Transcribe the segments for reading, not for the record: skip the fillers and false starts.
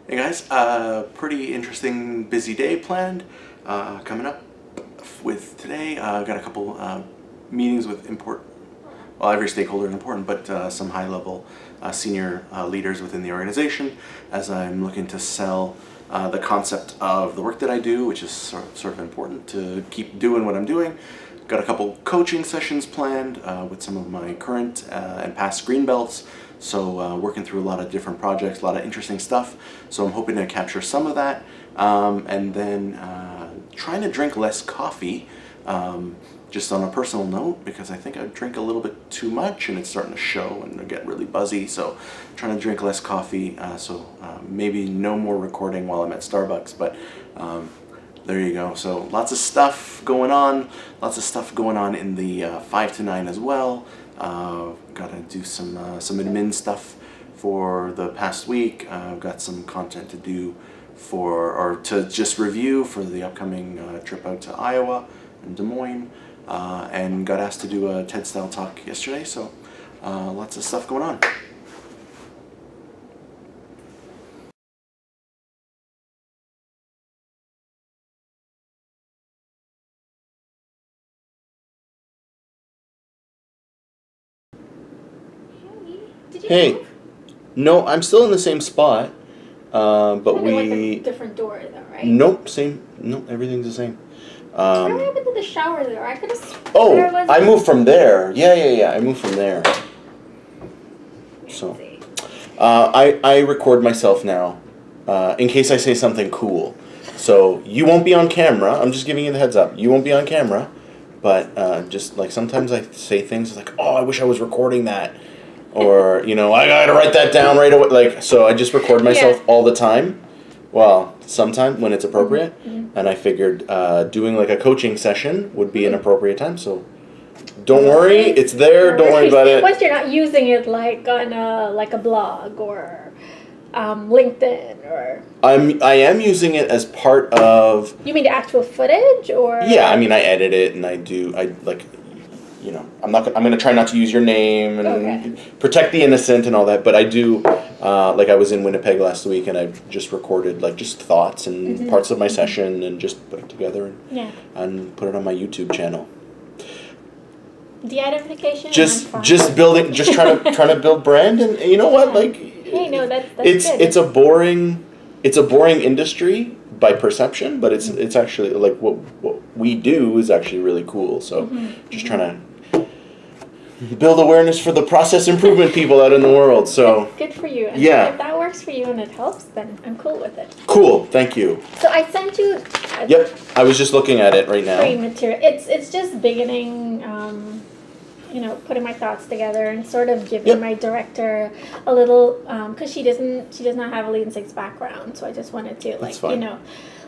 Hey guys, pretty interesting busy day planned coming up with today. Got a couple meetings with every stakeholder is important, but some high level senior leaders within the organization as I'm looking to sell the concept of the work that I do, which is sort of important to keep doing what I'm doing. Got a couple coaching sessions planned with some of my current and past green belts. So working through a lot of different projects, a lot of interesting stuff. So I'm hoping to capture some of that. And then trying to drink less coffee, just on a personal note, because I think I drink a little bit too much and it's starting to show and I get really buzzy. So trying to drink less coffee. So maybe no more recording while I'm at Starbucks, but there you go. So lots of stuff going on. Lots of stuff going on in the 5 to 9 as well. Got to do some admin stuff for the past week. I've got some content to do to just review for the upcoming trip out to Iowa and Des Moines. And got asked to do a TED style talk yesterday. So lots of stuff going on. Hey, Move? no, I'm still in the same spot, but Maybe like a we. different door though, right? Nope, same. Nope, everything's the same. What happened to the shower there? I could have. Oh, I moved from there. Yeah. I moved from there. So, I record myself now, in case I say something cool. So you won't be on camera. I'm just giving you the heads up. You won't be on camera, but just like sometimes I say things like, "Oh, I wish I was recording that," or I gotta write that down right away. Like, so I just record myself all the time. Well, sometime when it's appropriate, and I figured doing like a coaching session would be an appropriate time. So don't worry, it's there. Don't worry about it. Once you're not using it like on a blog or LinkedIn or. I am using it as part of. You mean the actual footage or? Yeah, I mean I edit it and I'm going to try not to use your name and protect the innocent and all that, but I do, I was in Winnipeg last week and I just recorded just thoughts and parts of my session and just put it together and put it on my YouTube channel. De-identification. Just trying to build brand, and you know what, hey, no, that's good. It's a boring industry by perception, but it's actually what we do is actually really cool. So just trying to build awareness for the process improvement people out in the world. So good for you. And if that works for you and it helps, then I'm cool with it. Cool, thank you. So I sent you. Yep, I was just looking at it right now. Free material. It's just beginning. Putting my thoughts together and sort of giving my director a little, because she does not have a lead and six background, so I just wanted to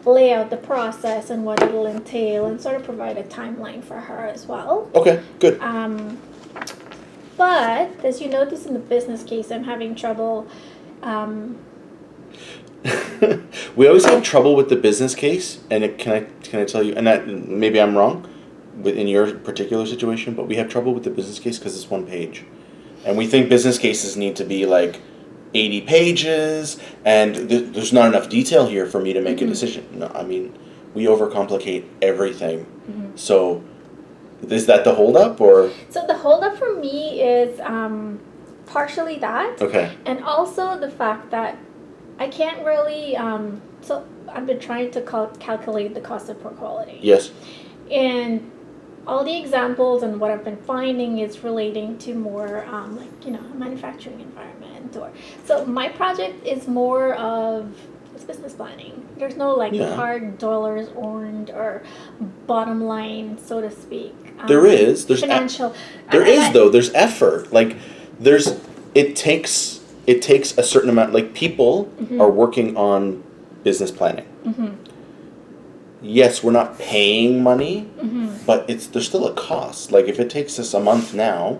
lay out the process and what it'll entail and sort of provide a timeline for her as well. Okay, good. But as you notice in the business case, I'm having trouble. We always have trouble with the business case, and can I tell you? And that maybe I'm wrong. In your particular situation, but we have trouble with the business case because it's one page. And we think business cases need to be 80 pages, and there's not enough detail here for me to make a decision. No, I mean, we overcomplicate everything. So, is that the holdup, or? So the holdup for me is partially that. Okay. And also the fact that I can't really, so I've been trying to calculate the cost of poor quality. Yes. And all the examples and what I've been finding is relating to more a manufacturing environment, so my project is more of it's business planning. There's no hard dollars earned or bottom line, so to speak. There's financial. There's effort. It takes a certain amount. People are working on business planning. Yes, we're not paying money, but there's still a cost. If it takes us a month now,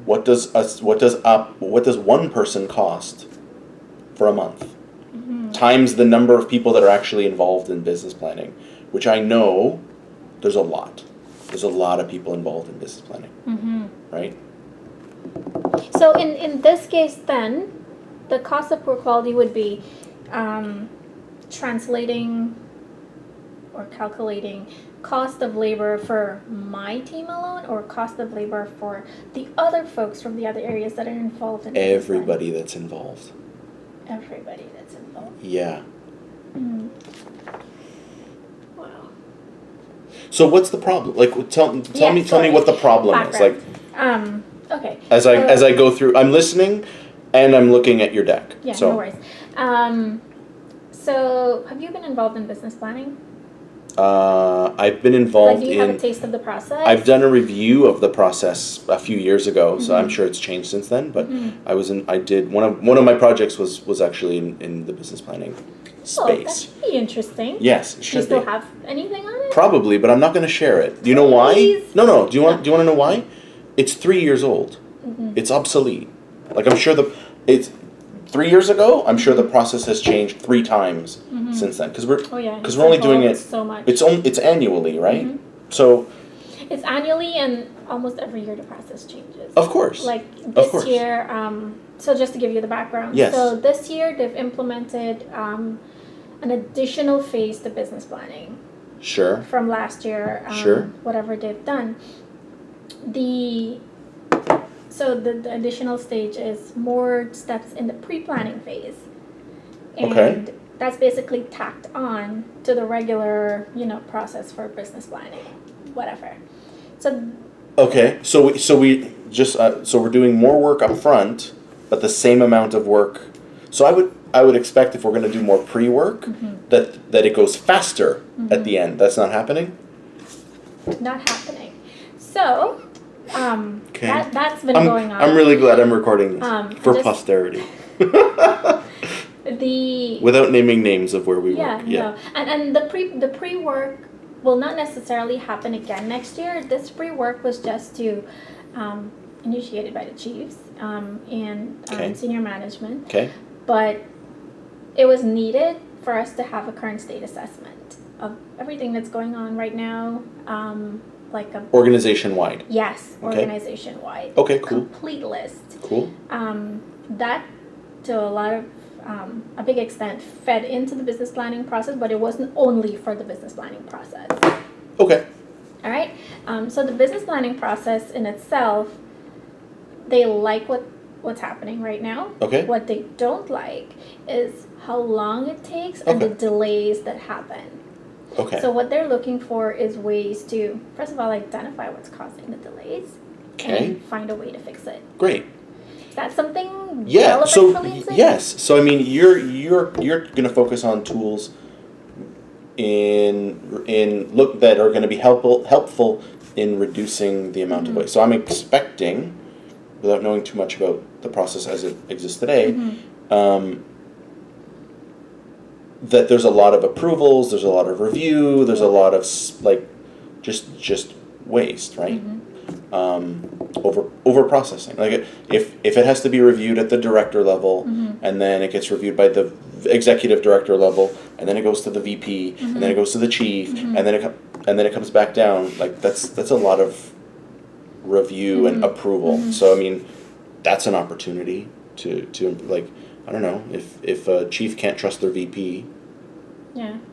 what does one person cost for a month? Times the number of people that are actually involved in business planning, which I know there's a lot. There's a lot of people involved in business planning, right? So in this case then, the cost of poor quality would be translating or calculating cost of labor for my team alone, or cost of labor for the other folks from the other areas that are involved in Everybody that's involved. Everybody that's involved. Yeah. Mm. Wow. So what's the problem? Like, tell me what the problem is. Like, okay. As I go through, I'm listening, and I'm looking at your deck. Yeah, so. No worries. So have you been involved in business planning? I've been involved do you have a taste of the process? I've done a review of the process a few years ago, so I'm sure it's changed since then. But I did one of my projects was actually in the business planning space. Oh, that should be interesting. Yes, it should Do you still be. have anything on it? Probably, but I'm not going to share it. Do you know why? No. Do you want to know why? It's 3 years old. It's obsolete. Like, I'm sure it's 3 years ago. I'm sure the process has changed 3 times since then, because we're only doing it so much. It's annually, right? So it's annually, and almost every year the process changes. of course, like this year. So just to give you the background. Yes. So this year they've implemented an additional phase to business planning. Sure. From last year. Sure. Whatever they've done. So the additional stage is more steps in the pre-planning phase. And that's basically tacked on to the regular, process for business planning, whatever. So so we're doing more work up front, but the same amount of work. So I would expect, if we're going to do more pre-work, that it goes faster at the end. That's not happening? Not happening. So that's been going on. I'm really glad I'm recording this for posterity. Without naming names of where we work. Yeah. No. And the pre-work will not necessarily happen again next year. This pre-work was just to initiated by the chiefs and senior management. Okay. But it was needed for us to have a current state assessment of everything that's going on right now. Organization-wide. Yes, organization-wide. Okay, cool. Complete list. Cool. That, to a lot of a big extent, fed into the business planning process, but it wasn't only for the business planning process. Okay. All right. So the business planning process in itself, they like what's happening right now. Okay. What they don't like is how long it takes and the delays that happen. Okay. So what they're looking for is ways to, first of all, identify what's causing the delays and find a way to fix it. Great. Is that something relevant for Vincent? Yes. So I mean, you're going to focus on tools that are going to be helpful in reducing the amount of waste. So I'm expecting, without knowing too much about the process as it exists today, that there's a lot of approvals, there's a lot of review, there's a lot of just waste, right? Over processing. Like if it has to be reviewed at the director level, and then it gets reviewed by the executive director level, and then it goes to the VP, and then it goes to the chief, and then it comes back down. Like that's a lot of review and approval. So I mean, that's an opportunity to like, I don't know, if a chief can't trust their VP,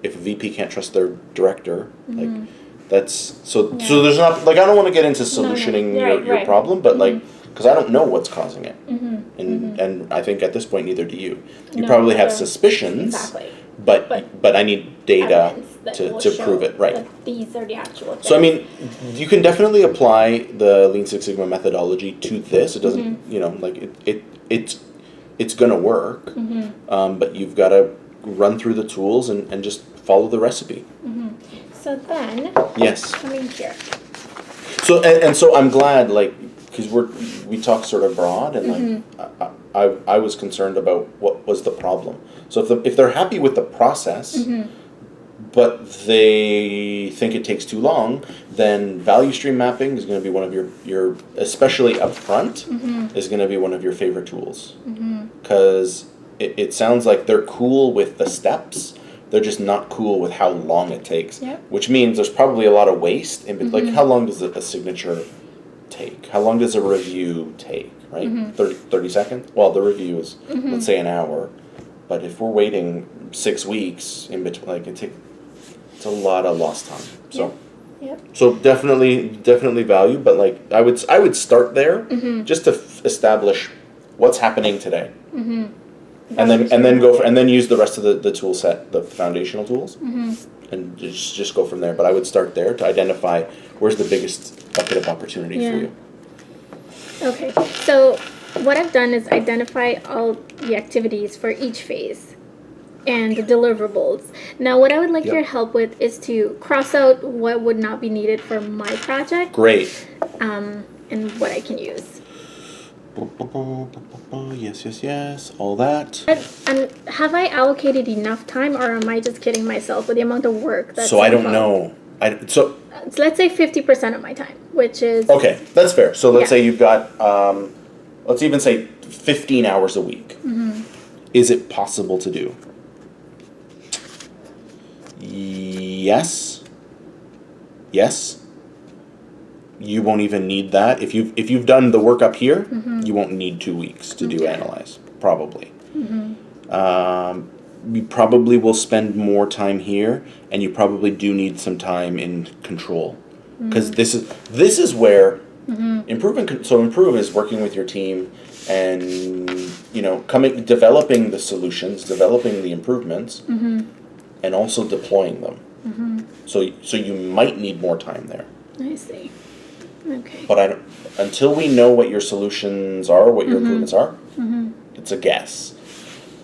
if a VP can't trust their director, like that's so there's not, like, I don't want to get into solutioning your problem, but like, because I don't know what's causing it, and I think at this point neither do you. You probably have suspicions, but I need data to prove it, right? That these are the actual things. So I mean, you can definitely apply the Lean Six Sigma methodology to this. It doesn't, it's going to work, but you've got to run through the tools and just follow the recipe. So then, coming here. So and so I'm glad, like, because we talk sort of broad, and like I was concerned about what was the problem. So if they're happy with the process, but they think it takes too long, then value stream mapping is going to be one of your especially up front, is going to be one of your favorite tools. Because it sounds like they're cool with the steps, they're just not cool with how long it takes. Which means there's probably a lot of waste. Like, how long does a signature take? How long does a review take? right? 30 seconds. Well, the review is, let's say, an hour. But if we're waiting 6 weeks in between, like, it's a lot of lost time. So, so definitely value. But like, I would start there just to establish what's happening today, and then use the rest of the tool set, the foundational tools, and just go from there. But I would start there to identify where's the biggest bucket of opportunity for you. Okay, so what I've done is identify all the activities for each phase and the deliverables. Now, what I would like your help with is to cross out what would not be needed for my project. Great. And what I can use. Yes, all that. And have I allocated enough time, or am I just kidding myself with the amount of work that's So I don't know. So let's say 50% of my time, which is... Okay, that's fair. So let's say you've got, let's even say 15 hours a week. Is it possible to do? Yes. You won't even need that. If you've done the work up here, you won't need 2 weeks to do analyze, probably. You probably will spend more time here, and you probably do need some time in control, because this is where improve is working with your team, and developing the solutions, developing the improvements, and also deploying them. So you might need more time there. I see. Okay. But until we know what your solutions are, what your improvements are, it's a guess.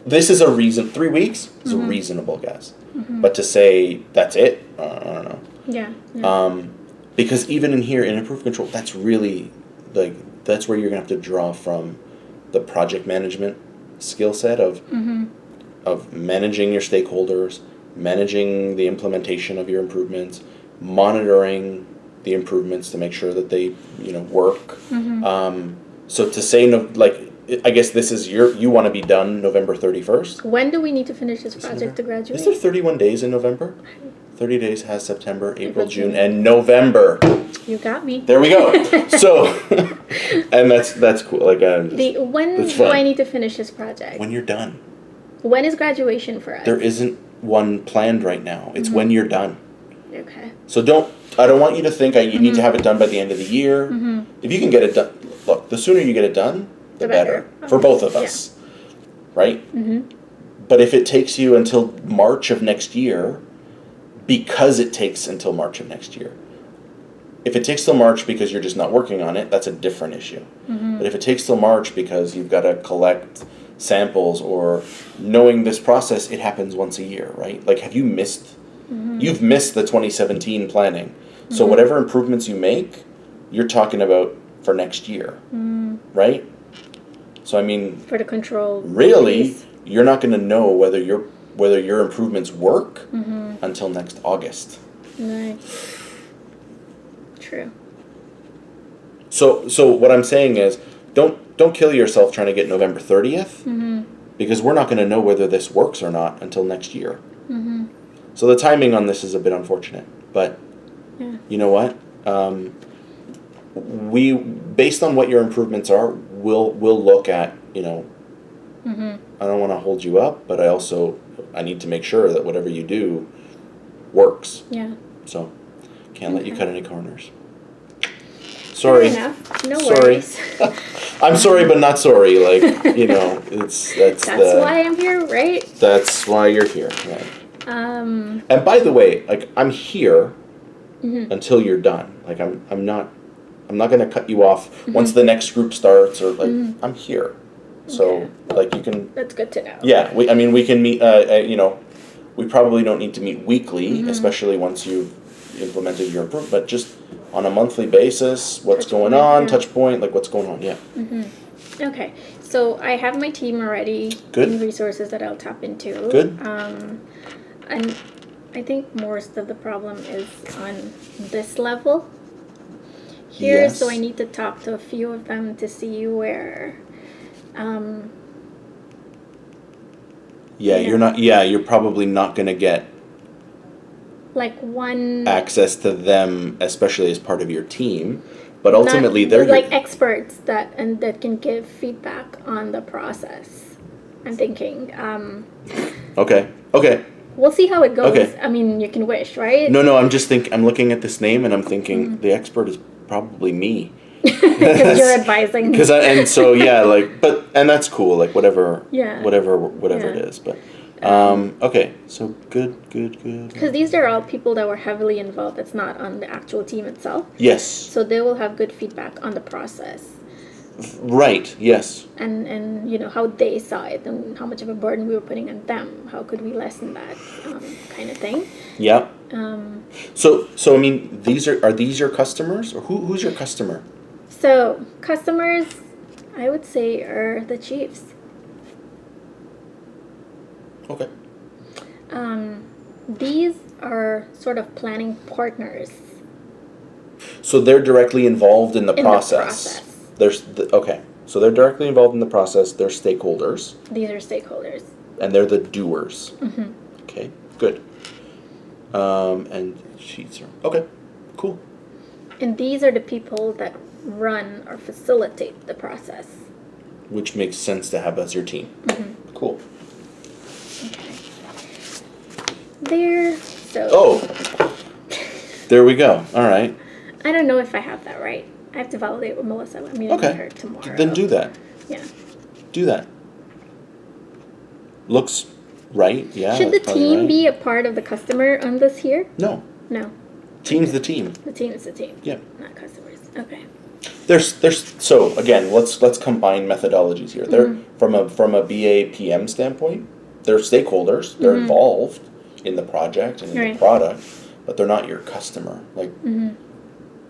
This is 3 weeks is a reasonable guess. But to say that's it, I don't know. Yeah. Because even in here, in Improve Control, that's really, that's where you're going to have to draw from the project management skill set of managing your stakeholders, managing the implementation of your improvements, monitoring the improvements to make sure that they work. So to say I guess this is you want to be done November 31st. When do we need to finish this project to graduate? Is there 31 days in November? 30 days has September, April, June, and November. You got me. There we go. So, and that's cool. Like, when do I need to finish this project? When you're done. When is graduation for us? There isn't one planned right now. It's when you're done. Okay. So I don't want you to think you need to have it done by the end of the year. If you can get it done, look, the sooner you get it done, the better. For both of us. Right? But if it takes you until March of next year, because it takes until March of next year. If it takes till March because you're just not working on it, that's a different issue. But if it takes till March because you've got to collect samples, or knowing this process, it happens once a year, right? Like, have you missed... You've missed the 2017 planning. So whatever improvements you make, you're talking about for next year, right? So I mean... For the control... Really, you're not going to know whether your improvements work until next August. Right. True. So what I'm saying is, don't kill yourself trying to get November 30th, because we're not going to know whether this works or not until next year. So the timing on this is a bit unfortunate, but you know what? We, based on what your improvements are, we'll look at, I don't want to hold you up, but I need to make sure that whatever you do works. Yeah. So, can't let you cut any corners. Sorry. Fair enough. No worries. I'm sorry, but not sorry. Like, that's why I'm here, right? That's why you're here. Right. And by the way, like, I'm here until you're done. Like, I'm not going to cut you off once the next group starts, or like I'm here. So like, you can. That's good to know. Yeah, we can meet. We probably don't need to meet weekly, especially once you've implemented your improvement. But just on a monthly basis, what's going on? Touch point, like what's going on? Yeah. Okay, so I have my team already. Good. And resources that I'll tap into. Good. And I think most of the problem is on this level here, yes. So I need to talk to a few of them to see where. You're probably not going to get like one access to them, especially as part of your team. but ultimately they're like experts that can give feedback on the process. I'm thinking. Okay. We'll see how it goes. Okay. I mean, you can wish, right? No, I'm looking at this name and I'm thinking the expert is probably me. Because you're advising. And that's cool, like whatever Yeah. it is, but okay, so good. Because these are all people that were heavily involved. It's not on the actual team itself. Yes. So they will have good feedback on the process. Right, yes. And how they saw it and how much of a burden we were putting on them. How could we lessen that kind of thing? Yeah. So I mean, are these your customers, or who's your customer? So customers, I would say, are the chiefs. Okay. These are sort of planning partners. So they're directly involved in the process. Okay. So they're directly involved in the process. They're stakeholders. These are stakeholders. And they're the doers. Mm-hmm. Okay, good. And sheets are okay. Cool. And these are the people that run or facilitate the process. Which makes sense to have as your team. Mm-hmm. Cool. Okay. There we go. All right. I don't know if I have that right. I have to validate with Melissa. I'm meeting with her tomorrow. Then do that. Yeah. Do that. Looks right. Yeah. Should the team be a part of the customer on this here? No. No. Team's the team. The team is the team. Yeah. Not customers. Okay. There's so again, let's combine methodologies here. They're from a BA PM standpoint, they're stakeholders, they're involved in the project and in the product, but they're not your customer. Like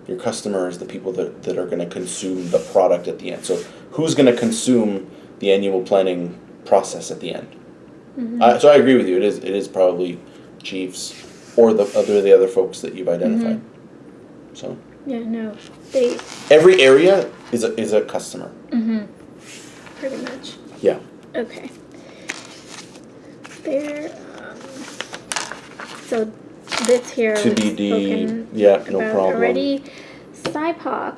your customer is the people that are going to consume the product at the end. So who's going to consume the annual planning process at the end? So I agree with you. It is probably chiefs or the other folks that you've identified. So yeah, no, every area is a customer. Pretty much. Yeah. Okay. There. So this here TBD. Yeah, no problem. Already, CBAP.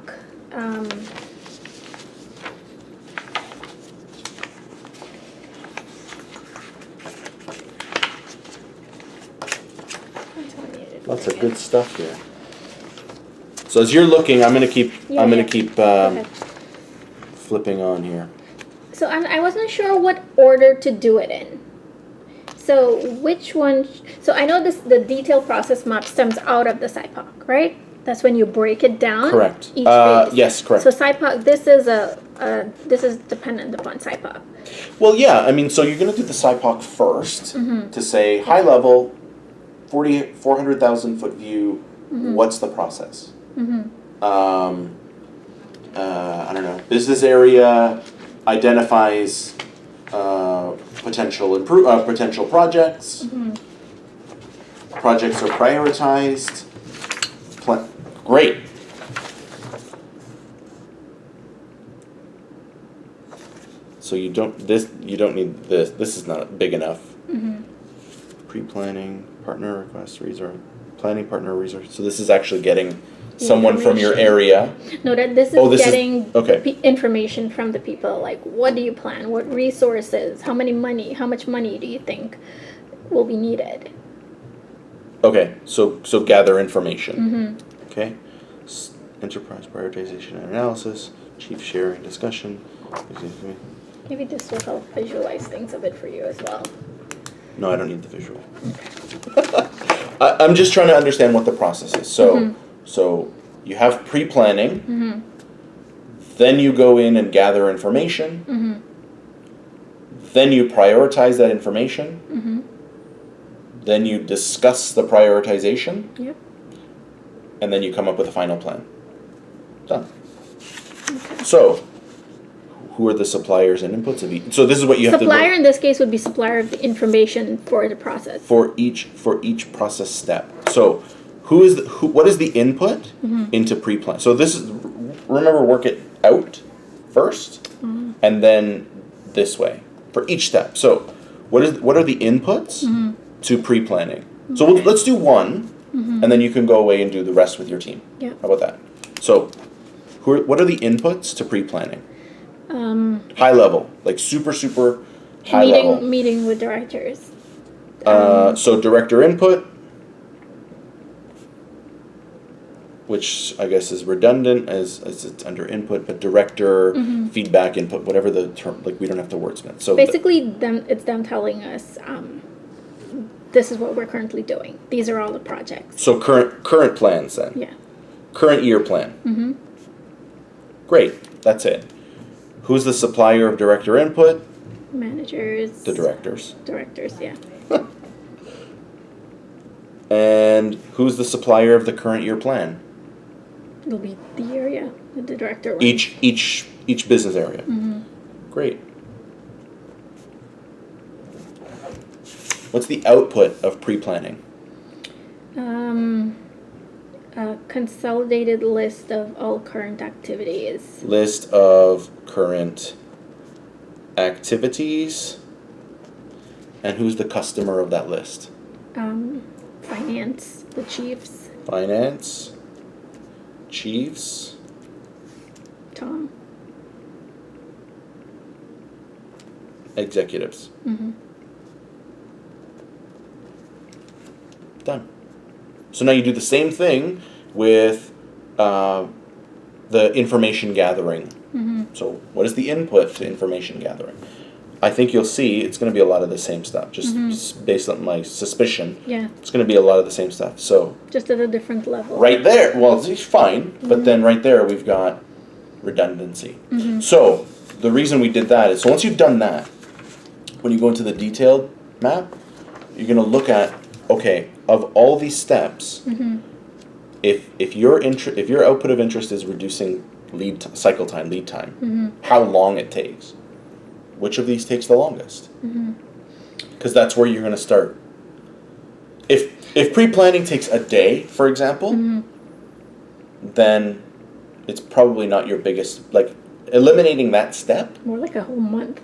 Lots of good stuff here. So as you're looking, I'm gonna keep flipping on here. So I wasn't sure what order to do it in. So which one? So I know the detailed process map stems out of the CBAP, right? That's when you break it down. Correct. Each phase. Yes, correct. So CBAP, this is dependent upon CBAP. Well, yeah. I mean, so you're going to do the CBAP first to say high level, 400,000 foot view. What's the process? I don't know. Business area identifies potential projects. Projects are prioritized. Great. So you don't need this. This is not big enough. Pre-planning, partner request, planning partner resource. So this is actually getting someone from your area. No, this is getting information from the people. Like, what do you plan? What resources? How much money do you think will be needed? Okay, so gather information. Okay, enterprise prioritization and analysis, chief sharing discussion. Maybe this will help visualize things a bit for you as well. No, I don't need the visual. I'm just trying to understand what the process is. So you have pre-planning, then you go in and gather information, then you prioritize that information, then you discuss the prioritization, and then you come up with a final plan. Done. Okay. So, who are the suppliers and inputs of each? So this is what you have to do. Supplier in this case would be supplier of the information for the process. For each process step. So what is the input into pre-plan? So this is, remember, work it out first and then this way for each step. So what are the inputs to pre-planning? So let's do one and then you can go away and do the rest with your team. Yeah. How about that? So What are the inputs to pre-planning? High level, like super high level. Meeting with directors. So director input, which I guess is redundant as it's under input, but director feedback input, whatever the term, like we don't have to wordsmith. So basically, it's them telling us, this is what we're currently doing. These are all the projects. So current plans then. Yeah. Current year plan. Mm-hmm. Great, that's it. Who's the supplier of director input? Managers. The directors. Directors, yeah. And who's the supplier of the current year plan? It'll be the area, the director. One. Each business area. Mm-hmm. Great. What's the output of pre-planning? A consolidated list of all current activities. List of current activities. And who's the customer of that list? Finance, the chiefs. Finance, chiefs. Tom. Executives. Mm-hmm. Done. So now you do the same thing with the information gathering. Mm-hmm. So what is the input to information gathering? I think you'll see it's going to be a lot of the same stuff, just based on my suspicion. Yeah. It's going to be a lot of the same stuff. So just at a different level. right there, well, it's fine, but then right there we've got redundancy. Mm-hmm. So the reason we did that is, so once you've done that, when you go into the detailed map, you're going to look at, okay, of all these steps, if your output of interest is reducing cycle time, lead time, how long it takes, which of these takes the longest? Because that's where you're going to start. If pre-planning takes a day, for example, then it's probably not your biggest, like eliminating that step. More like a whole month.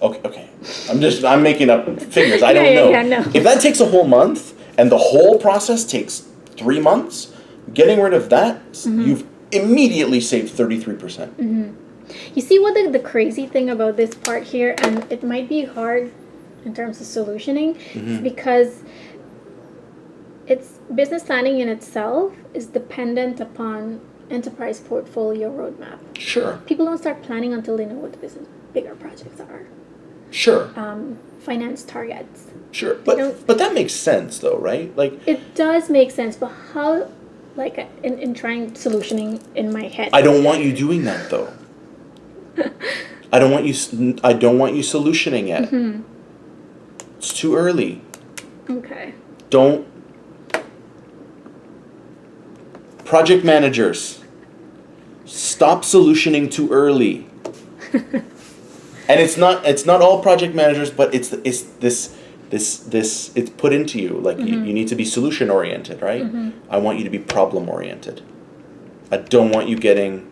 Okay. I'm making up figures. I don't know. Yeah, no. If that takes a whole month and the whole process takes 3 months, getting rid of that, you've immediately saved 33%. You see what the crazy thing about this part here, and it might be hard in terms of solutioning, because it's business planning in itself is dependent upon enterprise portfolio roadmap. Sure. People don't start planning until they know what the bigger projects are. Sure. Finance targets. Sure. But that makes sense though, right? Like it does make sense, but how, like in trying solutioning in my head. I don't want you doing that though. I don't want you solutioning yet. It's too early. Okay. Don't. Project managers, stop solutioning too early. And it's not all project managers, but it's put into you, like you need to be solution oriented, right? I want you to be problem oriented. I don't want you getting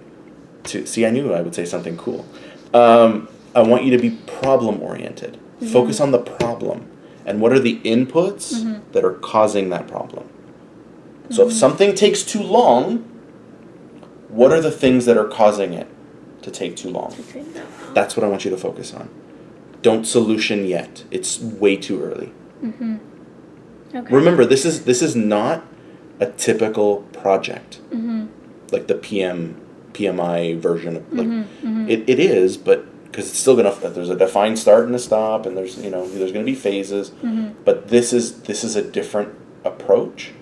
to see. I knew I would say something cool. I want you to be problem oriented. Focus on the problem and what are the inputs that are causing that problem. So if something takes too long, what are the things that are causing it to take too long? That's what I want you to focus on. Don't solution yet. It's way too early. Okay. Remember, this is not a typical project, like the PMI version of it is, but because it's still there's a defined start and a stop, and there's going to be phases, but this is a different approach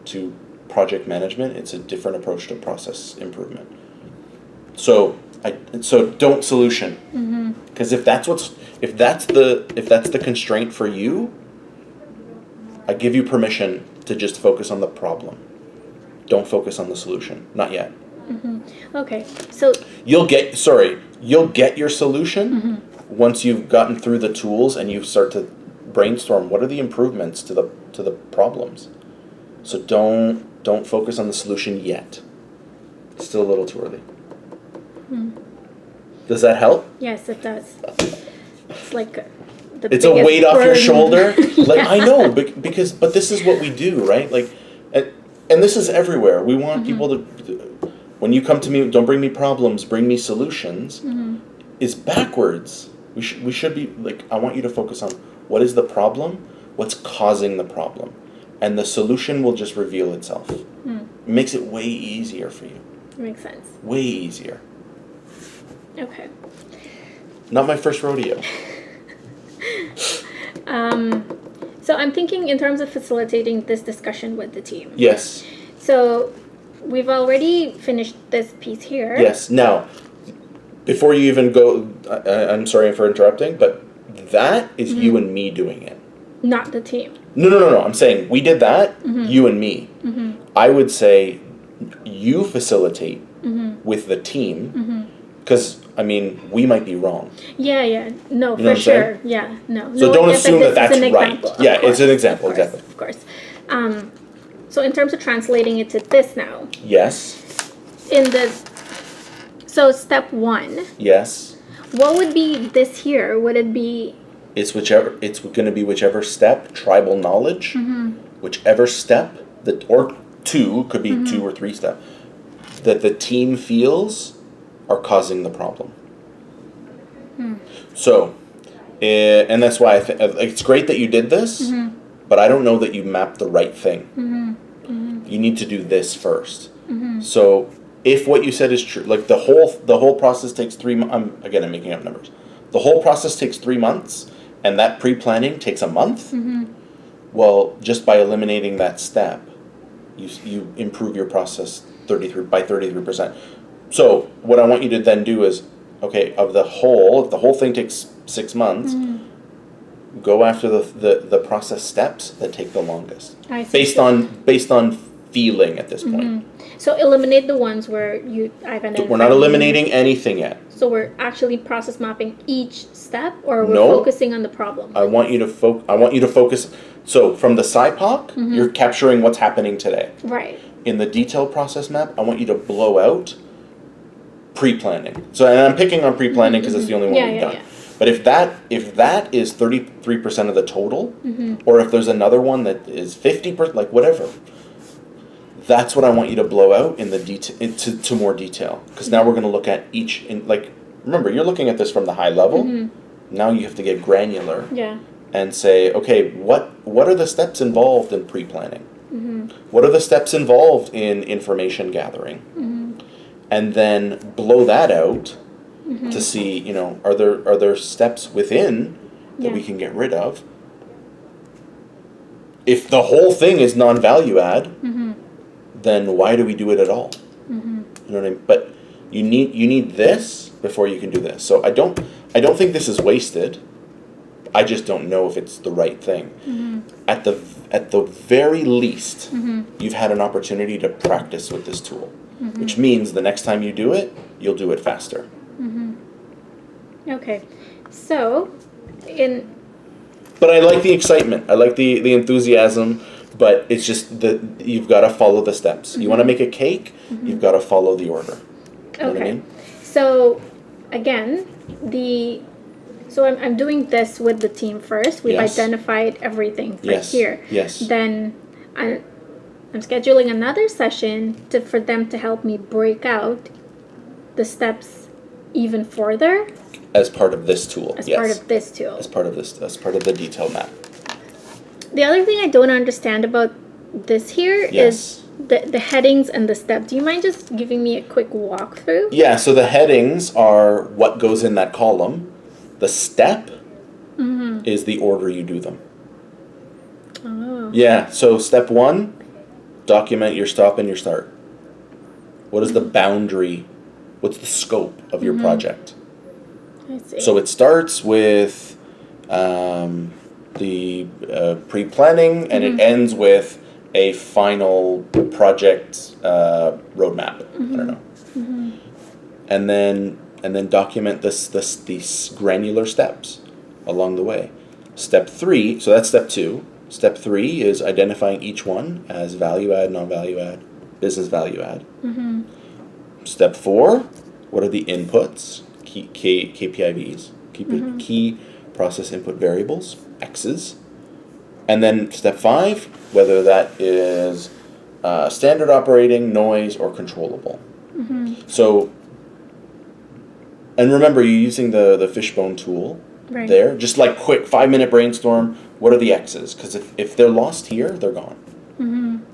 to project management. It's a different approach to process improvement. So don't solution, because if that's the constraint for you, I give you permission to just focus on the problem. Don't focus on the solution. Not yet. Okay, so You'll get your solution once you've gotten through the tools and you start to brainstorm what are the improvements to the problems. So don't focus on the solution yet. It's still a little too early. Does that help? yes, it does. It's like It's a weight off your shoulder. Like Yeah. I know, but this is what we do, right? Like, and this is everywhere. We want people to. when you come to me, don't bring me problems, bring me solutions, is backwards. We should be like, I want you to focus on what is the problem, what's causing the problem, and the solution will just reveal itself. It makes it way easier for you. Makes sense. Way easier. Okay. Not my first rodeo. So I'm thinking in terms of facilitating this discussion with the team. Yes. So we've already finished this piece here. Yes. Now, before you even go, I'm sorry for interrupting, but that is you and me doing it. Not the team. No. I'm saying we did that, you and me. I would say you facilitate with the team, because, I mean, we might be wrong. Yeah. No, You know for sure. Yeah, no. So no, don't yes, assume that that's right. Example, Yeah, course, it's an example, of course, exactly. Of course. So in terms of translating it to this now, Yes. So step 1. Yes. What would be this here? Would it be... It's going to be whichever step, tribal knowledge, whichever step, or 2, could be 2 or 3 steps, that the team feels are causing the problem. So, and that's why I think it's great that you did this, but I don't know that you mapped the right thing. You need to do this first. So, if what you said is true, like the whole process takes 3 months. I'm making up numbers. The whole process takes 3 months, and that pre-planning takes a month. Well, just by eliminating that step, you improve your process by 33%. So what I want you to then do is, okay, if the whole thing takes 6 months, go after the process steps that take the longest, I see. based on feeling at this point. So eliminate the ones where I've identified. We're not eliminating anything yet. So we're actually process mapping each step, or we're No. focusing on the problem. I want you to focus. So from the SIPOC, you're capturing what's happening today. Right. In the detailed process map, I want you to blow out pre-planning. So, and I'm picking on pre-planning because it's the only one we've done. Yeah. But if that is 33% of the total, or if there's another one that is 50%, like whatever, that's what I want you to blow out in the to more detail. Because now we're going to look at each remember, you're looking at this from the high level. Now you have to get granular. Yeah. And say, okay, what are the steps involved in pre-planning? What are the steps involved in information gathering? And then blow that out to see, are there steps within that we can get rid of? If the whole thing is non-value add, then why do we do it at all? You know what I mean? But you need this before you can do this. So I don't think this is wasted. I just don't know if it's the right thing. At the very least, you've had an opportunity to practice with this tool, which means the next time you do it, you'll do it faster. Okay. So, But I like the excitement. I like the enthusiasm. But it's just that you've got to follow the steps. You want to make a cake, you've got to follow the order. You know what I mean? So, again, So I'm doing this with the team first. We've identified everything right here. Yes. Then I'm scheduling another session for them to help me break out the steps even further. As part of this tool. As part of this tool. As part of the detail map. The other thing I don't understand about this here is the headings and the steps. Do you mind just giving me a quick walkthrough? Yeah, so the headings are what goes in that column. The step is the order you do them. Oh. Yeah, so step 1, document your stop and your start. What is the boundary? What's the scope of your project? I see. So it starts with the pre-planning and it ends with a final project roadmap. I don't know. And then document these granular steps along the way. Step 3, so that's step 2. Step 3 is identifying each one as value add, non-value add, business value add. Step 4, what are the inputs, KPIVs, key process input variables, X's. And then step 5, whether that is standard operating, noise, or controllable. So, and remember, you're using the fishbone tool Right. there. Just like quick 5-minute brainstorm. What are the X's? Because if they're lost here, they're gone.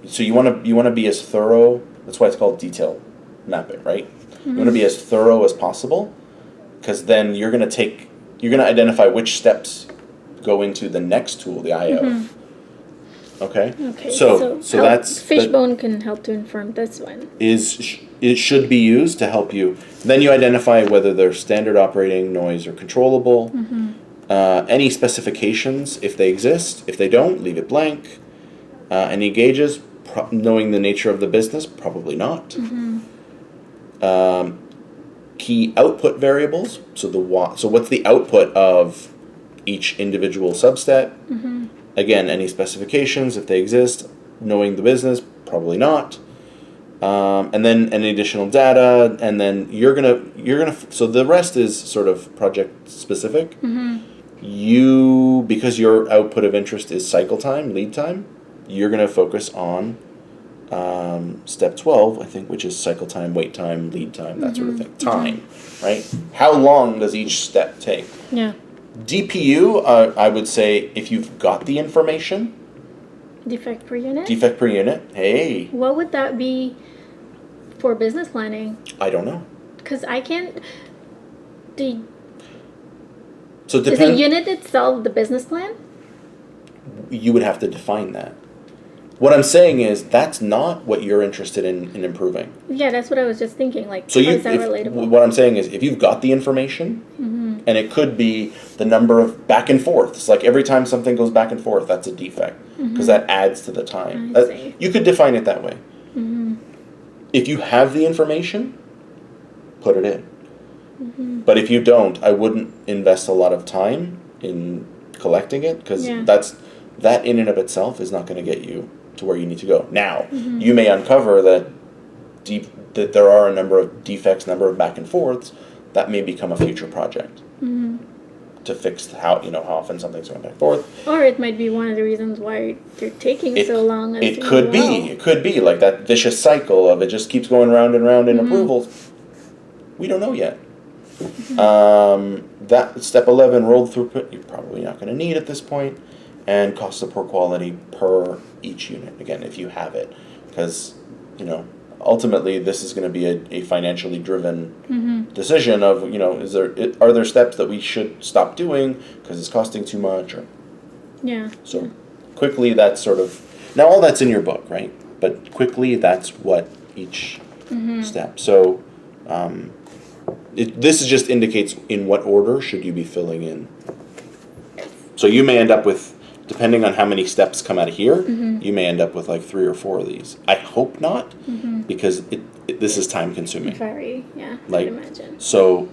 So you want to be as thorough. That's why it's called detail mapping, right? You want to be as thorough as possible, because then you're going to identify which steps go into the next tool, the IO. Okay. Okay. So that's fishbone can help to inform this one. It should be used to help you. Then you identify whether they're standard operating, noise, or controllable. Any specifications, if they exist. If they don't, leave it blank. Any gauges, knowing the nature of the business, probably not. Key output variables. So what's the output of each individual subset? Again, any specifications, if they exist. Knowing the business, probably not. And then any additional data, and then you're gonna. So the rest is sort of project specific. Because your output of interest is cycle time, lead time, you're gonna focus on step 12, I think, which is cycle time, wait time, lead time, that sort of thing. Time, right? How long does each step take? Yeah. DPU, I would say, if you've got the information. Defect per unit? Defect per unit. Hey. What would that be for business planning? I don't know. Because I can't... So is the unit itself the business plan? You would have to define that. What I'm saying is that's not what you're interested in improving. Yeah, that's what I was just thinking. Like, So how is that relatable? What I'm saying is if you've got the information, and it could be the number of back and forths, like every time something goes back and forth, that's a defect, because that adds to the time. I see. You could define it that way. If you have the information, put it in. But if you don't, I wouldn't invest a lot of time in collecting it, because that in and of itself is not going to get you to where you need to go. Now, you may uncover that there are a number of defects, number of back and forths, that may become a future project to fix how often something's going back and forth. Or it might be one of the reasons why they're taking so long. It could be like that vicious cycle of it just keeps going round and round in approvals. We don't know yet. That step 11, rolled throughput, you're probably not going to need at this point, and cost of poor quality per each unit. Again, if you have it, because ultimately this is going to be a financially driven decision of are there steps that we should stop doing because it's costing too much, or so quickly that's sort of now all that's in your book, right? But quickly that's what each step. So this just indicates in what order should you be filling in. So you may end up with, depending on how many steps come out of here, you may end up with like 3 or 4 of these. I hope not, because this is time consuming. Very, yeah. Like, I can imagine. So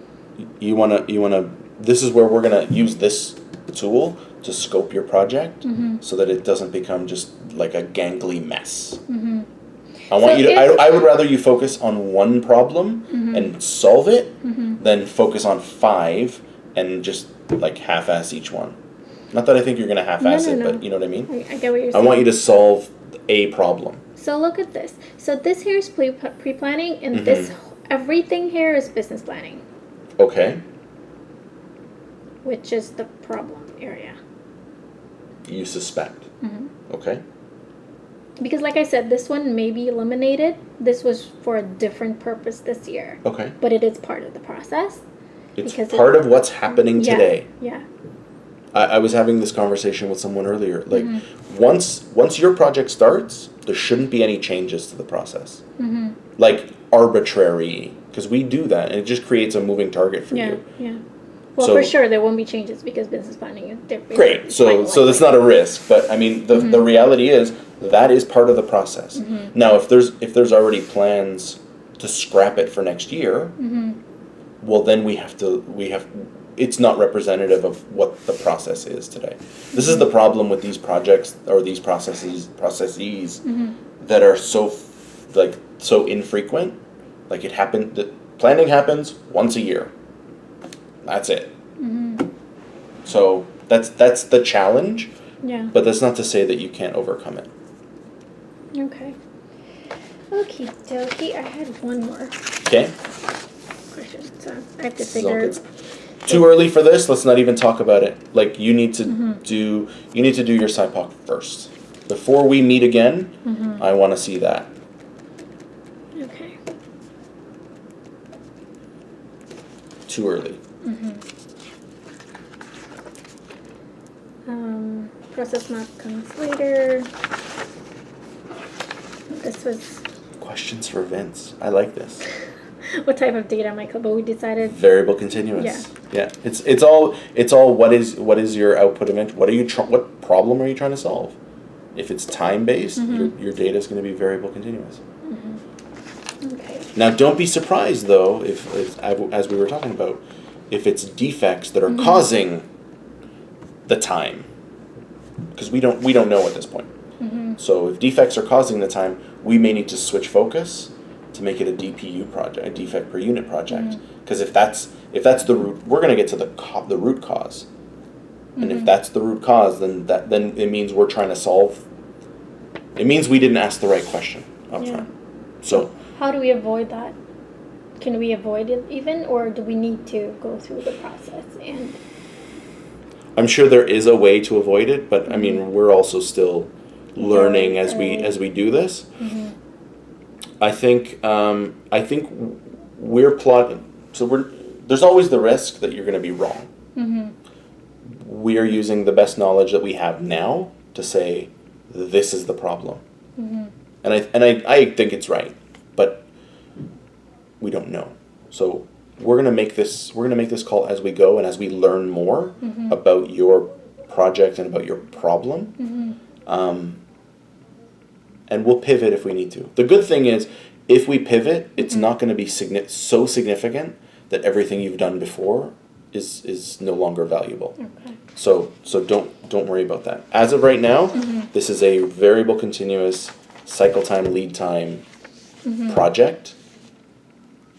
you wanna. This is where we're gonna use this tool to scope your project, so that it doesn't become just like a gangly mess. I want you to. I would rather you focus on one problem and solve it than focus on 5 and just like half-ass each one. Not that I think you're going to half-ass it, but you know what I mean? I get what you're saying. I want you to solve a problem. So look at this. So this here is pre-planning, and this everything here is business planning. Okay. Which is the problem area. You suspect. Okay. Because like I said, this one may be eliminated. This was for a different purpose this year. Okay. But it is part of the process. It's part of what's happening today. Yeah. I was having this conversation with someone earlier. Like, once your project starts, there shouldn't be any changes to the process. Like, arbitrary, because we do that, and it just creates a moving target for you. Yeah. Well, for sure, there won't be changes because business planning is different. Great. So that's not a risk, but I mean, the reality is that is part of the process. Now, if there's already plans to scrap it for next year, well, then we have. It's not representative of what the process is today. This is the problem with these projects or these processes that are so infrequent. Like planning happens once a year. That's it. So that's the challenge. Yeah. But that's not to say that you can't overcome it. Okay. Okie dokie. I had one more. Okay. Questions. So I have to This is all figure. good. Too early for this. Let's not even talk about it. Like you need to do your SIPOC first before we meet again. I want to see that. Okay. Too early. Process map comes later. This was Questions for Vince. I like this. what type of data, Michael? But we decided. Variable continuous. Yeah. It's all what is your output event? What problem are you trying to solve? If it's time based, your data is going to be variable continuous. Okay. Now, don't be surprised though if as we were talking about, if it's defects that are causing the time, because we don't know at this point. So if defects are causing the time, we may need to switch focus to make it a DPU project, a defect per unit project. Because if that's the root, we're going to get to the root cause. And if that's the root cause, then it means we're trying to solve. It means we didn't ask the right question up front. So how do we avoid that? Can we avoid it even, or do we need to go through the process? And I'm sure there is a way to avoid it, but I mean we're also still learning as we do this. I think we're plotting. So there's always the risk that you're going to be wrong. We are using the best knowledge that we have now to say this is the problem, and I think it's right, but we don't know. So we're gonna make this call as we go and as we learn more about your project and about your problem, and we'll pivot if we need to. The good thing is, if we pivot, it's not going to be so significant that everything you've done before is no longer valuable. Okay. So don't worry about that. As of right now, this is a variable continuous cycle time, lead time project.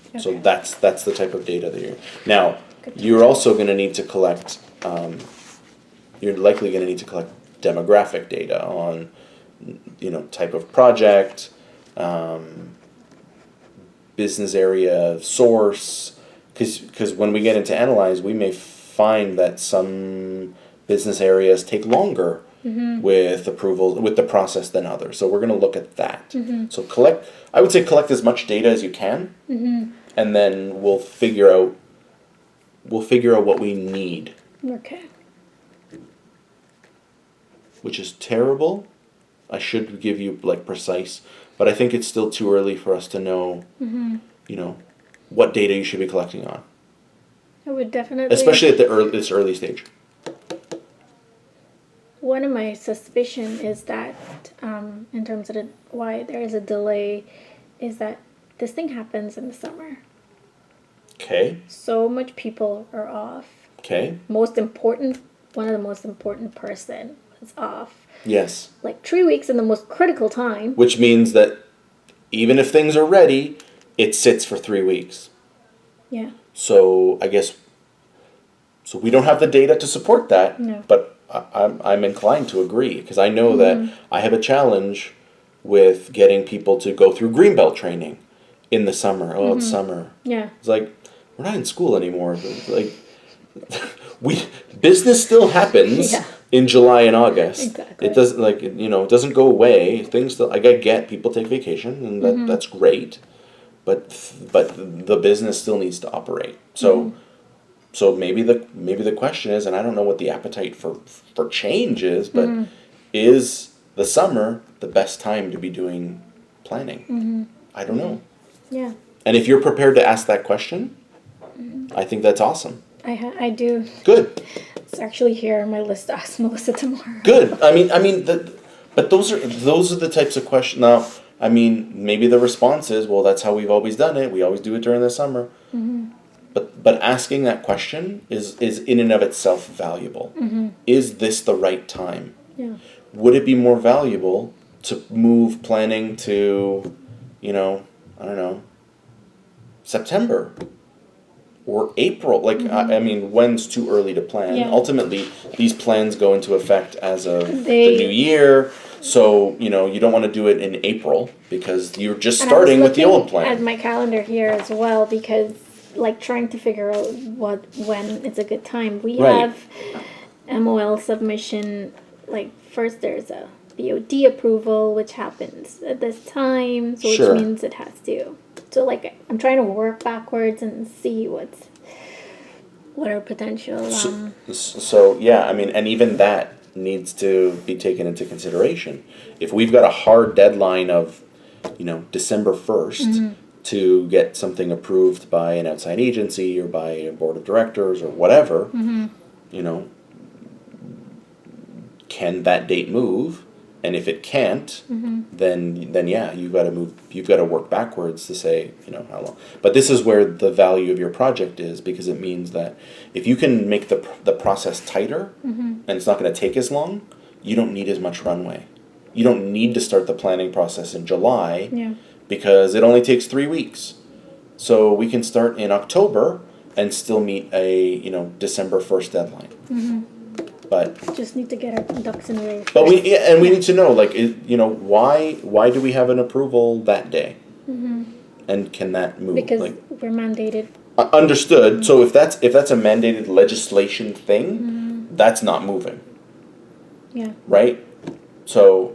Okay. So that's the type of data that you're also going to need to collect. You're likely going to need to collect demographic data on, type of project, business area, source. Because when we get into analyze, we may find that some business areas take longer with approval, with the process than others. So we're going to look at that. So I would say collect as much data as you can, and then we'll figure out what we need. Okay. Which is terrible. I should give you precise, but I think it's still too early for us to know, what data you should be collecting on. I would definitely, especially at this early stage. One of my suspicion is that, in terms of why there is a delay, is that this thing happens in the summer. Okay. So much people are off. Okay. One of the most important person is off. Yes. 3 weeks in the most critical time. Which means that even if things are ready, it sits for 3 weeks. Yeah. So I guess, we don't have the data to support that. No. But I'm inclined to agree, because I know that I have a challenge with getting people to go through Greenbelt training in the summer. Oh, it's summer. Yeah. It's like, we're not in school anymore. Business still happens in July and August. Exactly. It doesn't it doesn't go away. Things still, I get people take vacation, and that's great, but the business still needs to operate. So maybe the question is, and I don't know what the appetite for change is, but is the summer the best time to be doing planning? I don't know. Yeah. And if you're prepared to ask that question, I think that's awesome. I do. Good. It's actually here on my list to ask Melissa tomorrow. Good. But those are the types of questions. Now, maybe the response is, well, that's how we've always done it. We always do it during the summer. But asking that question is in and of itself valuable. Is this the right time? Yeah. Would it be more valuable to move planning to, I don't know, September or April? When's too early to plan? Yeah. Ultimately, these plans go into effect as of the new year. So, you don't want to do it in April because you're just And I was starting with the old looking at plan. my calendar here as well, because like trying to figure out when it's a good time. We Right. have MOL submission, like first there's a BOD approval, which happens at this time, so Sure. which means it has to. So like I'm trying to work backwards and see what are potential. So yeah, I mean, and even that needs to be taken into consideration. If we've got a hard deadline of, December 1st to get something approved by an outside agency or by a board of directors or whatever, can that date move? And if it can't, then yeah, you've got to move. You've got to work backwards to say, how long. But this is where the value of your project is, because it means that if you can make the process tighter, and it's not going to take as long, you don't need as much runway. You don't need to start the planning process in July, because it only takes 3 weeks. So we can start in October and still meet a December 1st deadline. But Just need to get our ducks in a row. But we need to know, like, why do we have an approval that day, and can that move? Because like, we're mandated. understood. So if that's a mandated legislation thing, that's not moving, Yeah. right? So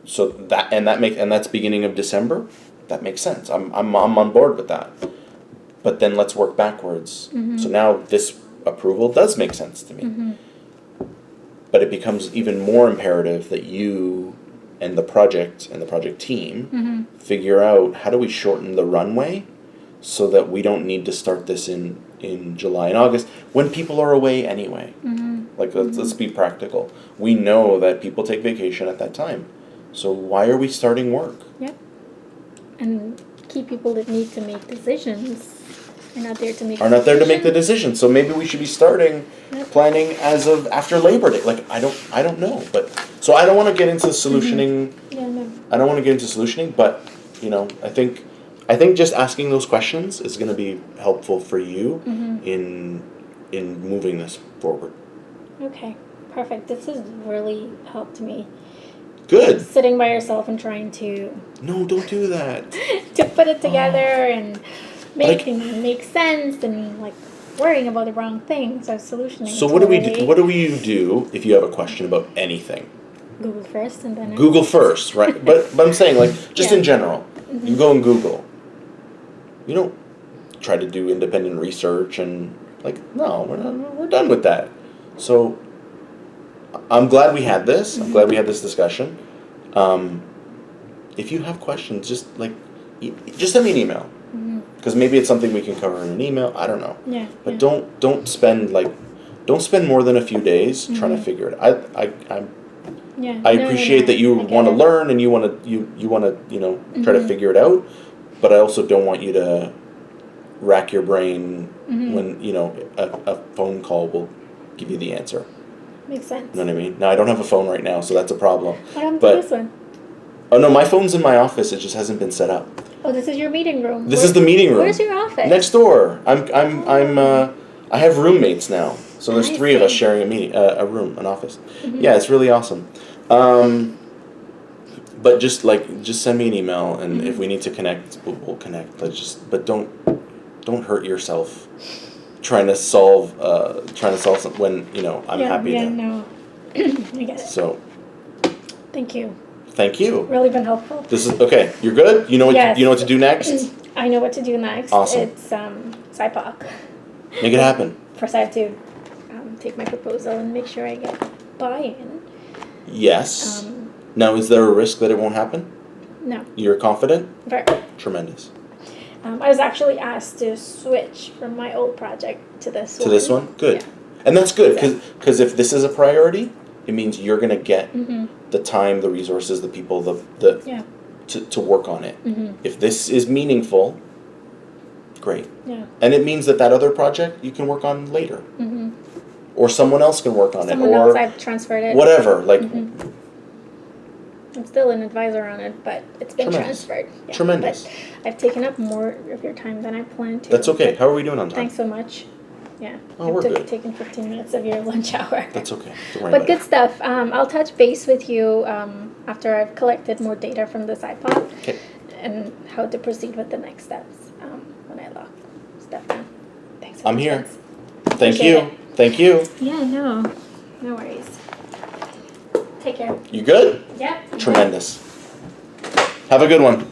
that's beginning of December. That makes sense. I'm on board with that. But then let's work backwards. So now this approval does make sense to me. But it becomes even more imperative that you and the project team figure out, how do we shorten the runway so that we don't need to start this in July and August when people are away anyway. Like, let's be practical. We know that people take vacation at that time. So why are we starting work? Yep. And key people that need to make decisions are not there to make the decision. So maybe we should be starting planning as of after Labor Day. Like, I don't know, but so I don't want to get into solutioning. Yeah, no. I don't want to get into solutioning, but I think just asking those questions is going to be helpful for you in moving this forward. Okay, perfect. This has really helped me. Good. Sitting by yourself and trying to No, don't do that. to put it together and make things make sense, and like worrying about the wrong things or solutioning. So what do we do? What do you do if you have a question about anything? Google first and then Google first, right? but I'm saying, like, just in general, you go and Google. You don't try to do independent research and no, we're done with that. So I'm glad we had this. I'm glad we had this discussion. If you have questions, just send me an email. Because maybe it's something we can cover in an email. I don't know. Yeah. But don't spend more than a few days trying to figure it out. I appreciate that you want to learn and you want to try to figure it out, but I also don't want you to rack your brain when a phone call will give you the answer. Makes sense. You know what I mean? Now I don't have a phone right now, so that's a problem. What happened to this one? Oh no, my phone's in my office. It just hasn't been set up. Oh, this is your meeting room. This is the meeting room. Where's your office? Next door. I have roommates now, so there's 3 of us sharing a room, an office. Yeah, it's really awesome. But just send me an email, and if we need to connect, we'll connect. But don't hurt yourself trying to solve something when I'm happy to. Yeah, no, I get it. So, thank you. thank you. Really been helpful. This is okay. You're good. You know what Yes. you know what to do next. I know what to do next. Awesome. It's SIPOC. Make it happen. First, I have to take my proposal and make sure I get buy-in. Yes. Now, is there a risk that it won't happen? No. You're confident? Very. Tremendous. I was actually asked to switch from my old project to this one. To this one? Good. Yeah. And that's good, because if this is a priority, it means you're going to get the time, the resources, the people, to work on it. If this is meaningful, great. Yeah. And it means that other project you can work on later. Or someone else can work on Someone it. else, Or I've transferred it. whatever. I'm still an advisor on it, but it's been Tremendous. transferred. Yeah. Tremendous. But I've taken up more of your time than I planned to. That's okay. But How are we doing on time? thanks so much. Yeah. Oh, we're good. Taking 15 minutes of your lunch hour. That's okay. Don't worry But about good it. stuff. I'll touch base with you after I've collected more data from this iPod Okay. and how to proceed with the next steps when I lock stuff down. Thanks. I'm here. Vince. Thank Appreciate you. it. Thank you. Yeah, no worries. Take care. You good? Yep. Tremendous. Have a good one.